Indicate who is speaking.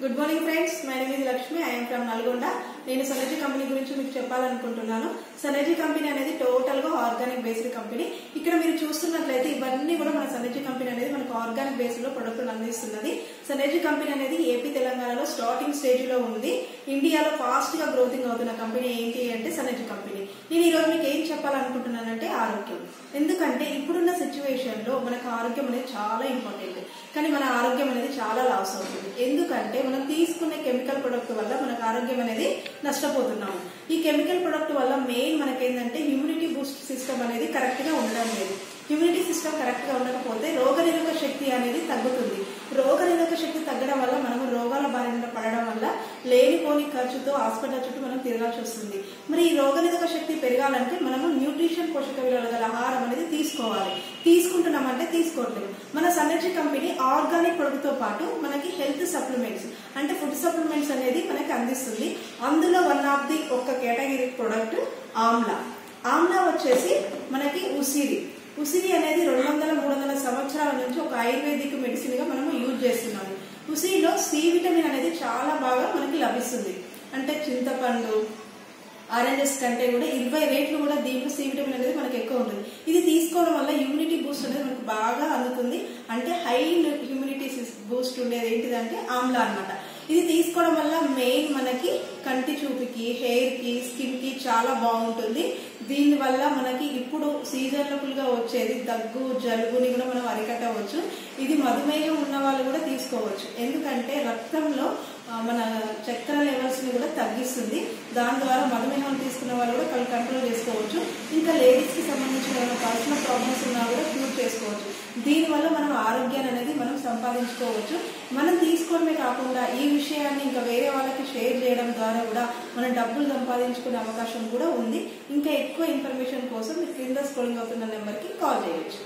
Speaker 1: Good morning friends, my name is Lakshmi. I'm from Nalgonda. నేను సనర్జీ company గురించి మీకు చెప్పాలనుకుంటున్నాను. సనర్జీ కంపెనీ అనేది టోటల్ గా ఆర్గానిక్ బేస్డ్ కంపెనీ. ఇక్కడ మీరు చూస్తున్నట్లయితే ఇవన్నీ కూడా మన సనర్జీ కంపెనీ అనేది మనకు ఆర్గానిక్ బేస్ లో ప్రొడక్ట్ అందిస్తున్నది. సనర్జీ కంపెనీ అనేది ఏపీ తెలంగాణలో స్టార్టింగ్ స్టేజ్ లో ఉంది. ఇండియాలో ఫాస్ట్ గా గ్రోతింగ్ అవుతున్న కంపెనీ ఏంటి అంటే సనర్జీ కంపెనీ. నేను ఈ రోజు మీకు ఏం చెప్పాలనుకుంటున్నానంటే ఆరోగ్యం. ఎందుకంటే ఇప్పుడున్న సిచ్యువేషన్ లో మనకు ఆరోగ్యం అనేది చాలా ఇంపార్టెంట్. కానీ మన ఆరోగ్యం అనేది చాలా లాస్ అవుతుంది. ఎందుకంటే మనం తీసుకునే కెమికల్ ప్రొడక్ట్ వల్ల మనకు ఆరోగ్యం అనేది నష్టపోతున్నాము. ఈ కెమికల్ ప్రొడక్ట్ వల్ల మెయిన్ మనకేంటంటే ఇమ్యూనిటీ బూస్ట్ సిస్టమ్ అనేది కరెక్ట్ గా ఉండడం లేదు. ఇమ్యూనిటీ సిస్టమ్ కరెక్ట్ గా ఉండకపోతే రోగనిరోధక శక్తి అనేది తగ్గుతుంది. రోగనిరోధక శక్తి తగ్గడం వల్ల మనము రోగాల బారిన పడడం వల్ల లేనిపోని ఖర్చుతో హాస్పిటల్ చుట్టూ మనం తిరగాల్సి వస్తుంది. మరి ఈ రోగనిరోధక శక్తి పెరగాలంటే మనము న్యూట్రిషన్ పోషక విలువల గల ఆహారం అనేది తీసుకోవాలి. తీసుకుంటున్నామంటే తీసుకోవట్లేదు. మన సనర్జీ కంపెనీ ఆర్గానిక్ ప్రొడక్ట్ తో పాటు మనకి హెల్త్ సప్లిమెంట్స్ అంటే ఫుడ్ సప్లిమెంట్స్ అనేది మనకి అందిస్తుంది. అందులో వన్ ఆఫ్ ది ఒక కేటగిరీ ప్రొడక్ట్ ఆమ్లా. ఆమ్లా వచ్చేసి మనకి ఉసిరి అనేది 200-300 సంవత్సరాల నుంచి ఒక ఆయుర్వేదిక్ మెడిసిన్ గా మనము యూజ్ చేస్తున్నాము. ఉసిరిలో సి విటమిన్ అనేది చాలా బాగా మనకి లభిస్తుంది. అంటే చింతపండు, ఆరెంజెస్ కంటే కూడా 20 రేట్లు కూడా దీంట్లో సి విటమిన్ అనేది మనకి ఎక్కువ ఉంటుంది. ఇది తీసుకోవడం వల్ల ఇమ్యూనిటీ బూస్ట్ అనేది మనకు బాగా అందుతుంది. అంటే హై ఇమ్యూనిటీ బూస్ట్ ఉండేది ఏంటిదంటే ఆమ్లా అన్నమాట. ఇది తీసుకోవడం వల్ల మెయిన్ మనకి కంటి చూపుకి, హెయిర్ కి, స్కిన్ కి చాలా బాగుంటుంది. దీని వల్ల మనకి ఇప్పుడు సీజనబుల్ గా వచ్చేది దగ్గు, జలుబుని కూడా మనం అరికట్టవచ్చు. ఇది మధుమేహం ఉన్న వాళ్ళు కూడా తీసుకోవచ్చు. ఎందుకంటే రక్తంలో మన చక్కెర లెవెల్స్ ని కూడా తగ్గిస్తుంది. దాని ద్వారా మధుమేహం తీసుకున్న వాళ్ళు కూడా కంట్రోల్ చేసుకోవచ్చు. ఇంకా లేడీస్ కి సంబంధించిన పర్సనల్ ప్రాబ్లమ్స్ ఉన్నా కూడా క్యూర్ చేసుకోవచ్చు. దీనివల్ల మనం ఆరోగ్యాన్ని అనేది మనం సంపాదించుకోవచ్చు. మనం తీసుకోవడమే కాకుండా ఈ విషయాన్ని ఇంకా వేరే వాళ్ళకి షేర్ చేయడం ద్వారా కూడా మనం డబ్బులు సంపాదించుకునే అవకాశం కూడా ఉంది. ఇంకా ఎక్కువ ఇన్ఫర్మేషన్ కోసం మీరు కింద స్క్రోలింగ్ అవుతున్న నెంబర్ కి కాల్ చేయవచ్చు.